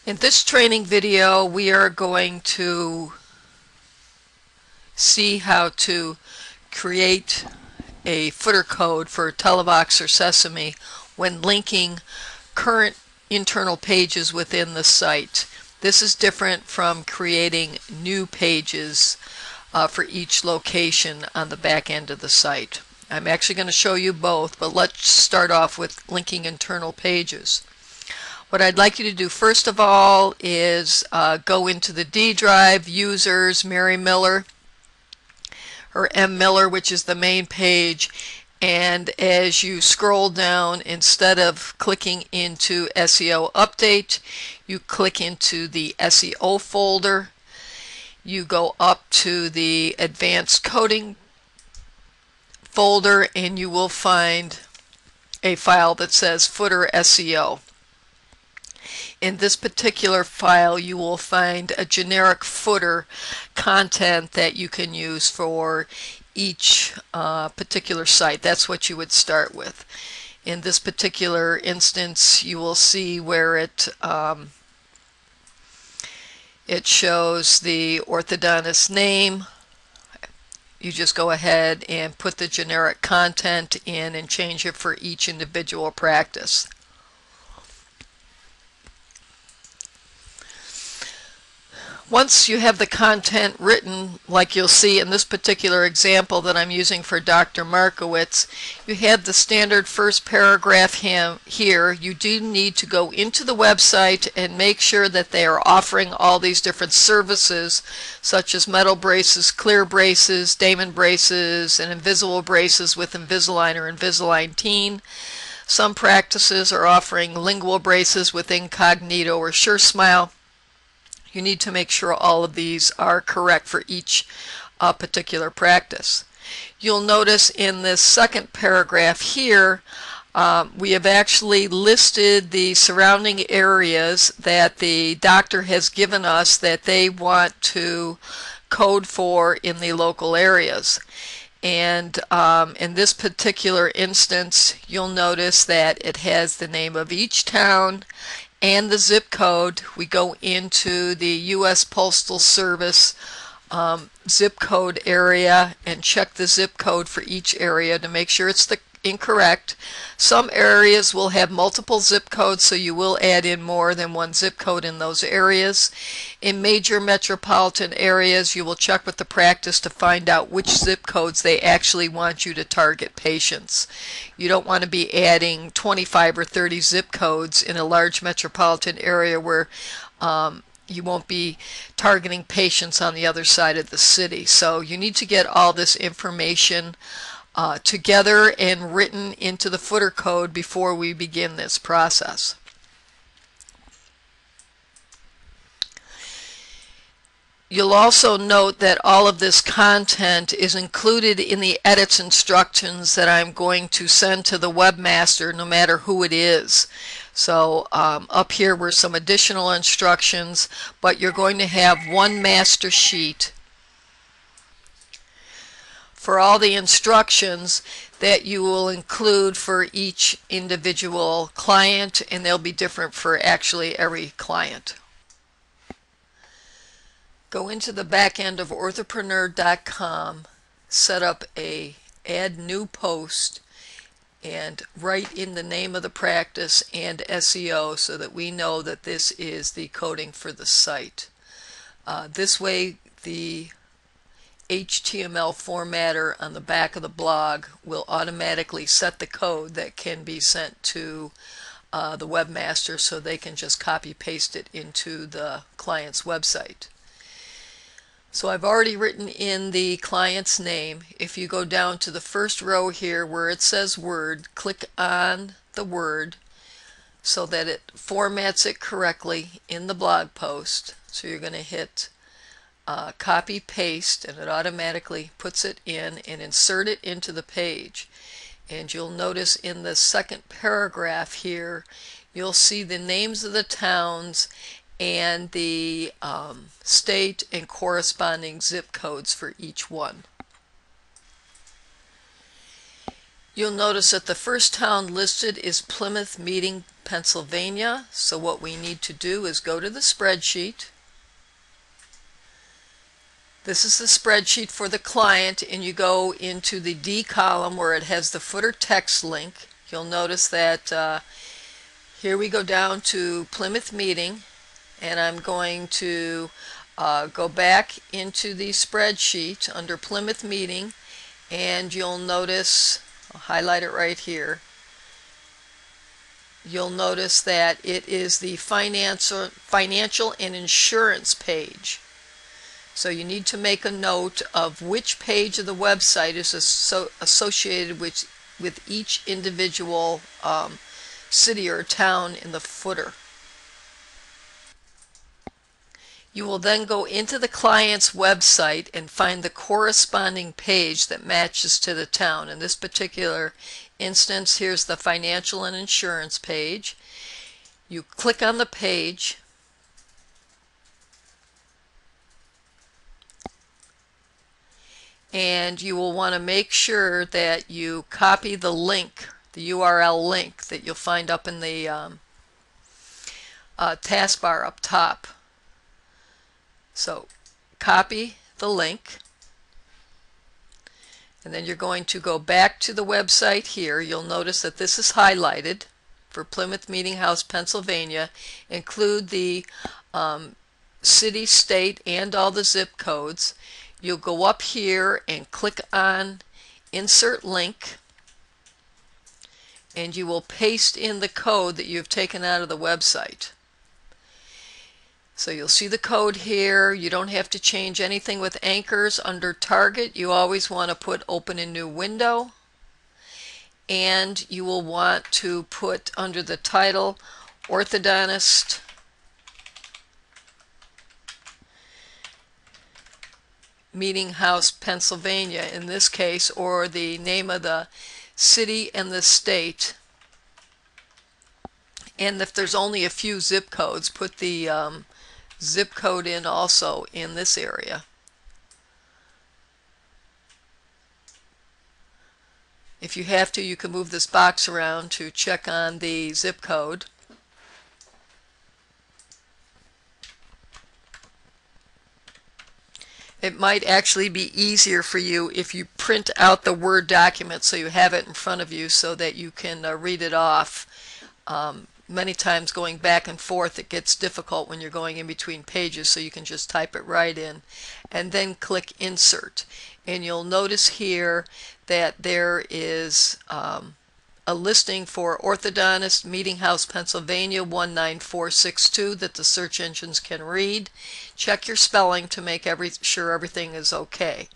In this training video, we are going to see how to create a footer code for Televox or Sesame when linking current internal pages within the site. This is different from creating new pages for each location on the back end of the site. I'm actually going to show you both, but let's start off with linking internal pages. What I'd like you to do first of all is go into the D drive, Users, Mary Miller, or M. Miller, which is the main page, and as you scroll down, instead of clicking into SEO Update, you click into the SEO folder. You go up to the Advanced Coding folder and you will find a file that says Footer SEO. In this particular file, you will find a generic footer content that you can use for each particular site. That's what you would start with. In this particular instance, you will see where it shows the orthodontist name. You just go ahead and put the generic content in and change it for each individual practice. Once you have the content written, like you'll see in this particular example that I'm using for Dr. Markowitz, you have the standard first paragraph here. You do need to go into the website and make sure that they are offering all these different services, such as metal braces, clear braces, Damon braces, and invisible braces with Invisalign or Invisalign Teen. Some practices are offering lingual braces with Incognito or SureSmile. You need to make sure all of these are correct for each particular practice. You'll notice in this second paragraph here, we have actually listed the surrounding areas that the doctor has given us that they want to code for in the local areas. And in this particular instance, you'll notice that it has the name of each town and the zip code. We go into the U.S. Postal Service zip code area and check the zip code for each area to make sure it's the incorrect. Some areas will have multiple zip codes, so you will add in more than one zip code in those areas. In major metropolitan areas, you will check with the practice to find out which zip codes they actually want you to target patients. You don't want to be adding 25 or 30 zip codes in a large metropolitan area where you won't be targeting patients on the other side of the city. So you need to get all this information together and written into the footer code before we begin this process. You'll also note that all of this content is included in the edits instructions that I'm going to send to the webmaster, no matter who it is. So up here were some additional instructions, but you're going to have one master sheet for all the instructions that you will include for each individual client, and they'll be different for actually every client. Go into the back end of orthopreneur.com, set up a add new post, and write in the name of the practice and SEO so that we know that this is the coding for the site. This way the HTML formatter on the back of the blog will automatically set the code that can be sent to the webmaster, so they can just copy paste it into the client's website. So I've already written in the client's name. If you go down to the first row here where it says Word, click on the word so that it formats it correctly in the blog post. So you're going to hit copy paste, and it automatically puts it in and insert it into the page. And you'll notice in the second paragraph here, you'll see the names of the towns and the state and corresponding zip codes for each one. You'll notice that the first town listed is Plymouth Meeting Pennsylvania. So what we need to do is go to the spreadsheet. This is the spreadsheet for the client, and you go into the D column where it has the footer text link. You'll notice that here we go down to Plymouth Meeting, and I'm going to go back into the spreadsheet under Plymouth Meeting, and you'll notice, I'll highlight it right here, you'll notice that it is the financial and insurance page. So you need to make a note of which page of the website is associated with each individual city or town in the footer. You will then go into the client's website and find the corresponding page that matches to the town. In this particular instance, here's the financial and insurance page. You click on the page, and you will want to make sure that you copy the link, the URL link that you'll find up in the taskbar up top. So copy the link, and then you're going to go back to the website here. You'll notice that this is highlighted for Plymouth Meeting House, Pennsylvania. Include the city, state, and all the zip codes. You'll go up here and click on Insert Link, and you will paste in the code that you've taken out of the website. So you'll see the code here. You don't have to change anything with anchors. Under Target, you always want to put Open a New Window, and you will want to put under the title Orthodontist Meeting House, Pennsylvania in this case, or the name of the city and the state. And if there's only a few zip codes, put the zip code in also in this area. If you have to, you can move this box around to check on the zip code. It might actually be easier for you if you print out the Word document so you have it in front of you so that you can read it off. Many times going back and forth it gets difficult when you're going in between pages, so you can just type it right in and then click Insert. And you'll notice here that there is a listing for Orthodontist Meeting House, Pennsylvania 19462 that the search engines can read. Check your spelling to make sure everything is okay.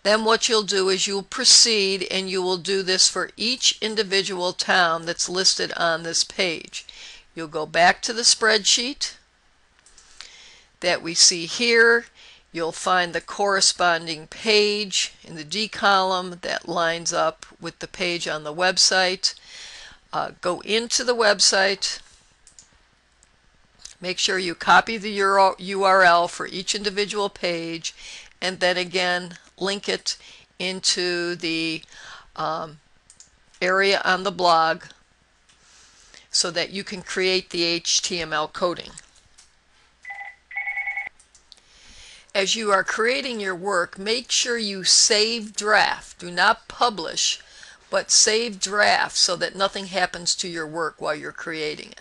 Then what you'll do is you'll proceed, and you will do this for each individual town that's listed on this page. You'll go back to the spreadsheet that we see here. You'll find the corresponding page in the D column that lines up with the page on the website. Go into the website. Make sure you copy the URL for each individual page, and then again link it into the area on the blog so that you can create the HTML coding. As you are creating your work, make sure you save draft. Do not publish, but save draft so that nothing happens to your work while you're creating it.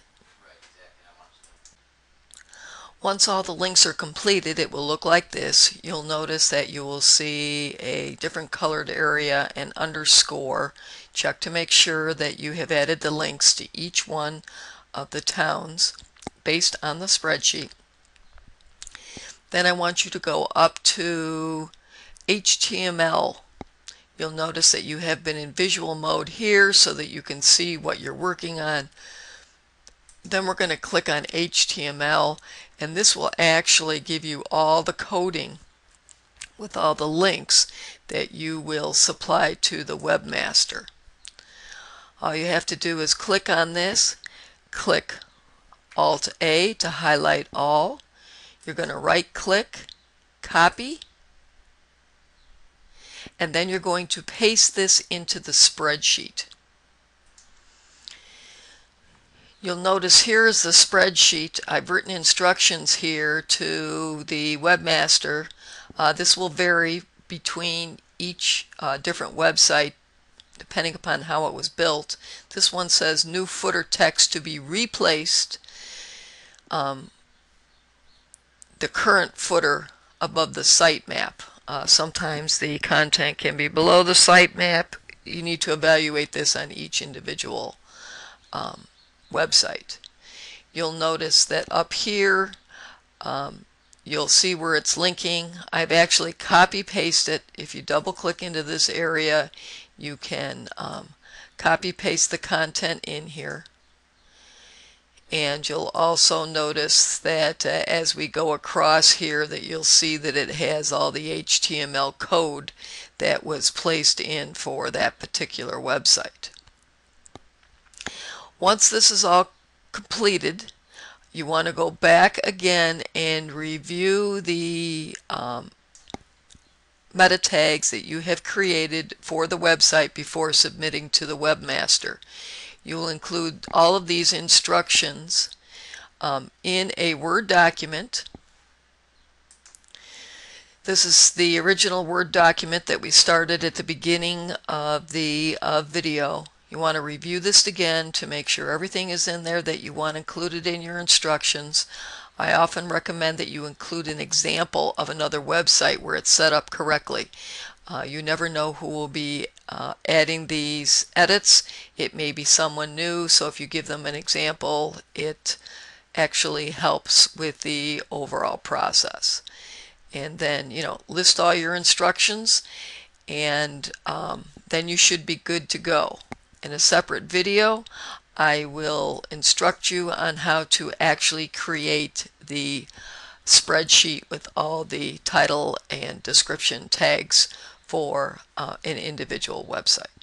Once all the links are completed, it will look like this. You'll notice that you will see a different colored area and underscore. Check to make sure that you have added the links to each one of the towns based on the spreadsheet. Then I want you to go up to HTML. You'll notice that you have been in visual mode here so that you can see what you're working on. Then we're going to click on HTML, and this will actually give you all the coding with all the links that you will supply to the webmaster. All you have to do is click on this, click Alt-A to highlight all. You're going to right-click, copy, and then you're going to paste this into the spreadsheet. You'll notice here is the spreadsheet. I've written instructions here to the webmaster. This will vary between each different website depending upon how it was built. This one says new footer text to be replaced. The current footer above the sitemap. Sometimes the content can be below the sitemap. You need to evaluate this on each individual website. You'll notice that up here you'll see where it's linking. I've actually copy pasted. If you double click into this area, you can copy paste the content in here. And you'll also notice that as we go across here that you'll see that it has all the HTML code that was placed in for that particular website. Once this is all completed, you want to go back again and review the meta tags that you have created for the website before submitting to the webmaster. You will include all of these instructions in a Word document. This is the original Word document that we started at the beginning of the video. You want to review this again to make sure everything is in there that you want included in your instructions. I often recommend that you include an example of another website where it's set up correctly. You never know who will be adding these edits. It may be someone new, so if you give them an example, it actually helps with the overall process. And then, list all your instructions, and then you should be good to go. In a separate video, I will instruct you on how to actually create the spreadsheet with all the title and description tags for an individual website.